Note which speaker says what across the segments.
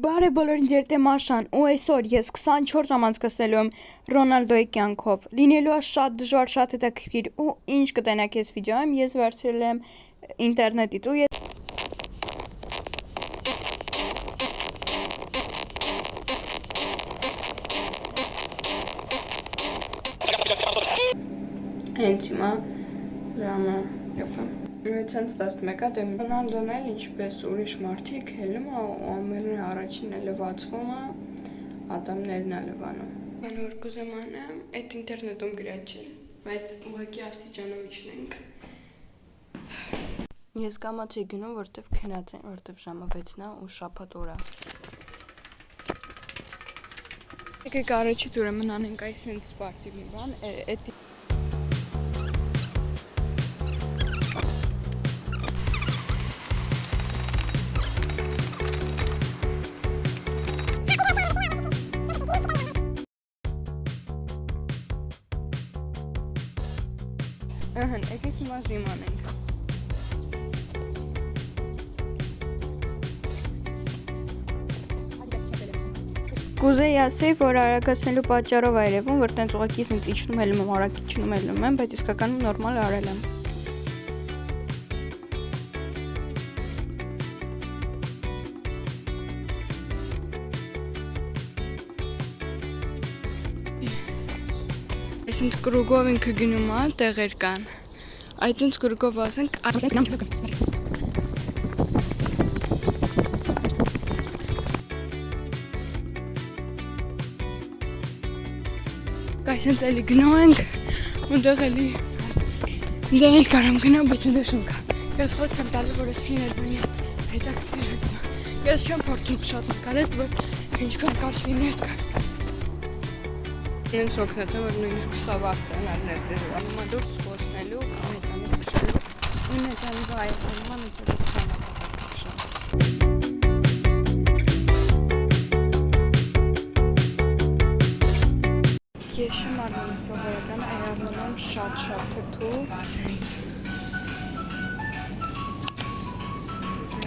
Speaker 1: Բարև բոլորին, ձեր դեմ Աշան, ու այսօր ես 24 ժամ անցկացնելու եմ Ռոնալդոյի կյանքով։ Լինելու է շատ դժվար, շատ հետաքրքիր, ու ինչ կտենաք այս վիդեոյում, ես վերցրել եմ ինտերնետից ու հենց հիմա ժամը 9:11-ա դեմ Ռոնալդոն էլ ինչպես ուրիշ մարդիկ հելնում է ու ամենը առաջին է լվացվում է, ատամներն է լվանում։ Բանը որ կուզեմ անեմ, այդ ինտերնետում գրած չէ, բայց ուղղակի աստիճանով իջնենք։ Ես կամաց էի գնում, որտեվ քնած են, որտեվ ժամը 6-ն է ու շաբաթ օր է։ Եկեք առաջից ուրեմն անենք այս հենց սպարտիվ մի բան, այդ եկեք հիմա զիմ անենք։ Կուզեի ասեի, որ արագացնելու պատճառով է երևում, որ տենց ուղղակի ինձ իջնում ելնում եմ, արագ իջնում ելնում եմ, բայց իսկականում նորմալ արել եմ։ Այսինչ կրուգով ինքը գնում է, տեղեր կան։ Այդ ինձ կրուգով ասենք, այսինչ էլի գնում ենք, ունդեղ էլի կարամ գնամ, բայց ունդեղ շուն կա։ Ես խոտ կեմ տալի, որ ես ֆիներ բնի հետաքրքիր վիդեո։ Ես չեմ փորձում շատ նկարել, որ ինչքան կարծին հետ կա։ Ինձ օգնեցեմ, որ նույնիսկ սավախտրանալներ դերում անումա դուրս խոսնելու կամ հետանի քշելու։ Իմ հետանի վայր անման ու դուրս շանապատակ Ես շեմ արնում սովորական այարնում եմ շատ թթու սենց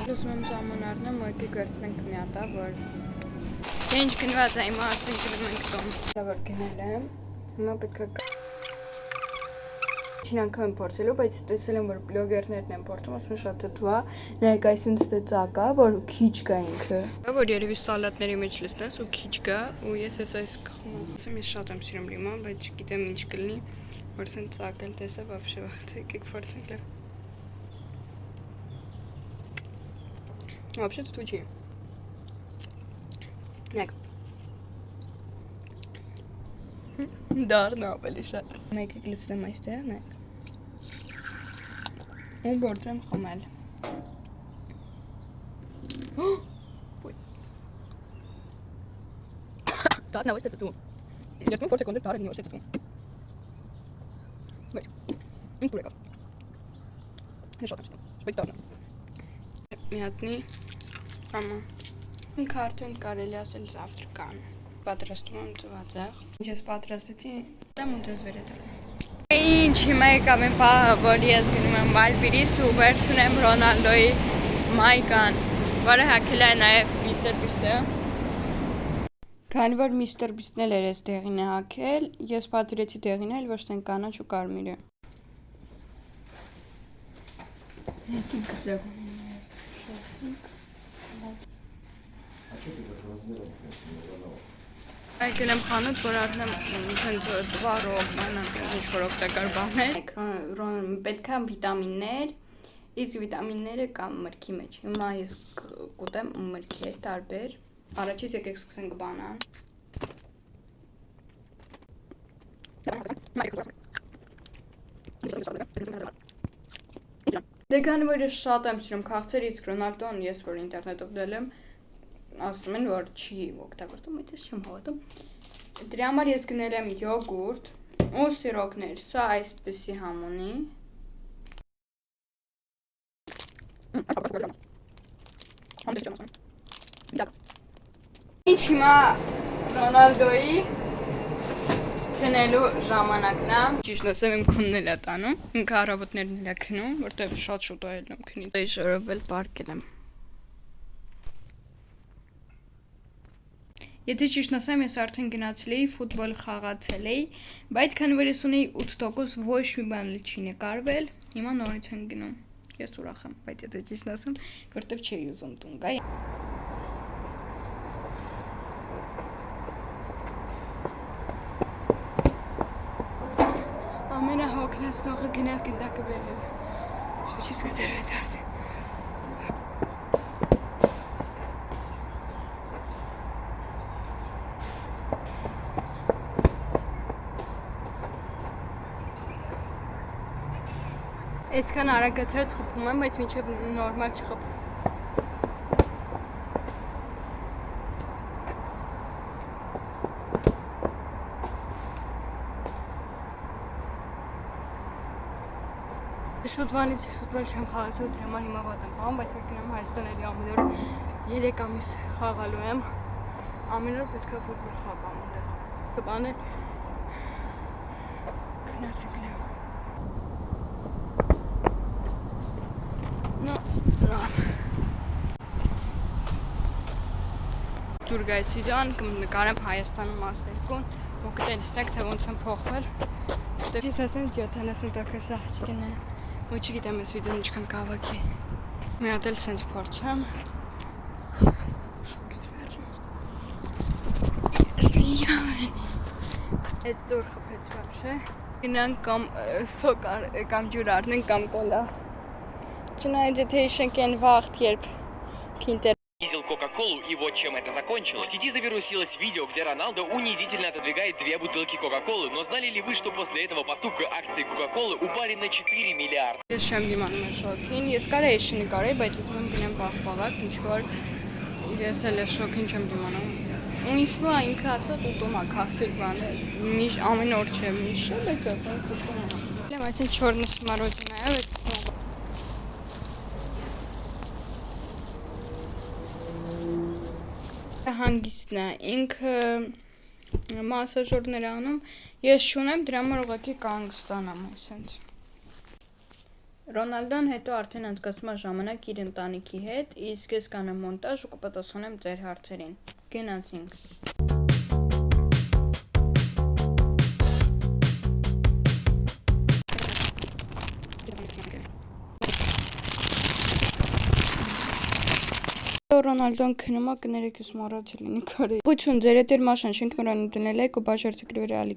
Speaker 1: Լուսում եմ ժաման արնեմ ու եկեք վերցնենք մի հատա, որ ինչ գնված է հիմա ասենք գնում ենք տոմ Դա որ գնել եմ, հիմա պետք է Չին անգամ եմ փորձելու, բայց տեսել եմ, որ բլոգերներն են փորձում, ասում են շատ թթու է, նայեք այսինչ ծակ է, որ քիչ կա ինքը։ Որ երևի սալատների մեջ լցնես ու քիչ կա, ու ես այս խմացում ես շատ եմ սիրում լիմոն, բայց չգիտեմ ինչ կլինի, որ սենց ծակ էլ տեսա, вообще վախց եկեք փորձենք։ Вообще թթու չի։ Նայեք։ Դառն ավելի շատ։ Մեկ լցնեմ այստեղ, նայեք։ Ու գործեմ խմել։ Դառն ավելի թթու։ Ես մոտ կոնտեքտ դառն ավելի թթու։ Բայց ինչ կուլեկա։ Ես շատ եմ։ Բայց դառն։ Մի հատնի կամա։ Ինքը արդեն կարելի ասել զավտրկան։ Պատրաստում եմ ծվածեղ։ Ինչ ես պատրաստեցի, դեմ ու ձեզ վերադառնամ։ Ինչ հիմա եկավ եմ պահը, որ ես գնում եմ Վալպիրիս ու վերցնեմ Ռոնալդոյի մայկան, որը հագել է նաև Միսթեր Բիստը։ Քանի որ Միսթեր Բիստն էլ էր այս դեղին է հագել, ես պատվիրեցի դեղին էլ, ոչ թե կանաչ ու կարմիրը։ Եկեք գսեղ Եկել եմ խանութ, որ առնեմ հենց դվարով, ինչ-որ օգտակար բաներ։ Պետք է վիտամիններ, իսկ վիտամինները կան մրգի մեջ։ Հիմա ես կուտեմ մրգի հետ տարբեր։ Առաջից եկեք սկսենք բանան։ Դե քանի որ ես շատ եմ սիրում քաղցեր, իսկ Ռոնալդոն ես որ ինտերնետով դել եմ ասում են, որ չի օգտագործում, բայց ես չեմ հավատում։ Դրա համար ես գնել եմ յոգուրտ ու սիրոկներ, սա այսպեսի համունի։ Ինչ հիմա Ռոնալդոյի քնելու ժամանակն է։ Ճիշտ ասեմ, իմ քունն էլ է տանում։ Ինքը առավոտներն էլ է քնում, որտեղ շատ շուտ է ելնում քնի։ Այս օրով էլ պարկել եմ։ Եթե ճիշտ ասեմ, ես արդեն գնացել էի, ֆուտբոլ խաղացել էի, բայց քանի որ ես ունեի 8% ոչ մի բան չի նկարվել, հիմա նորից եմ գնում։ Ես ուրախ եմ, բայց եթե ճիշտ ասեմ, որտեվ չէի ուզում տուն գա։ Ամենահոգնեցնողը գնել գնդակը բերել։ Շուտից կսեր այդ արդեն։ Այսքան արագացրած խփում եմ, բայց մինչև նորմալ չխփում։ Շուտվանից ֆուտբոլ չեմ խաղացել, դրա համար հիմա վատ եմ խաղում, բայց եկել եմ Հայաստան էլի ամեն օր 3 ամիս խաղալու եմ։ Ամեն օր պետք է ֆուտբոլ խաղամ այնտեղ։ Կբանել քնած եկել եմ։ Դուր գայսի ջան, կնկարեմ Հայաստանում ասելքուն, ու կտեսնեք, թե ոնց եմ փոխվել։ Ճիշտ ասեմ, 70% աղջիկն է, ու չգիտեմ այս վիդեոն ինչքան կավակի։ Մի հատ էլ սենց փորձեմ։ Շոկից մեռնում։ Այս դուր խփեց вообще։ Գնանք կամ ջուր առնենք կամ կոլա։ Չնայած եթե իշենք այն վաղտ, երբ քինտեր
Speaker 2: Видел Кока-Колу, и вот чем это закончилось. В сети завирусилось видео, где Роналдо унизительно отодвигает 2 бутылки Кока-Колы. Но знали ли вы, что после этого поступка акции Кока-Колы упали на 4 миллиарда?
Speaker 1: Ես չեմ դիմանում եմ շոկին, ես կարա ես չնկարեի, բայց ուզում եմ գնեմ բախ-բաղակ, ինչ որ ես էլ ես շոկին չեմ դիմանում։ Ու իսվա ինքը ասած ուտում է քաղցր բաներ, ամեն օր չէ միշտ, բայց ասած ուտում է։ Լեմ այսին չորնը սմարոդինա է, հանգիստն է, ինքը մասաժորներ անում, ես չունեմ, դրա համար ուղղակի կանգ ստանամ այսենց։ Ռոնալդոն հետո արդեն անցկացնում է ժամանակ իր ընտանիքի հետ, իսկ ես կանեմ մոնտաժ ու կպատասխանեմ ձեր հարցերին։ Գնացինք։ Ռոնալդոն քնում է կներեք ես մոռացել եմ նկարել։ Գություն ձեր հետ էլ մաշան շենք մրան դնել եք ու բաժարցեք ռեալի։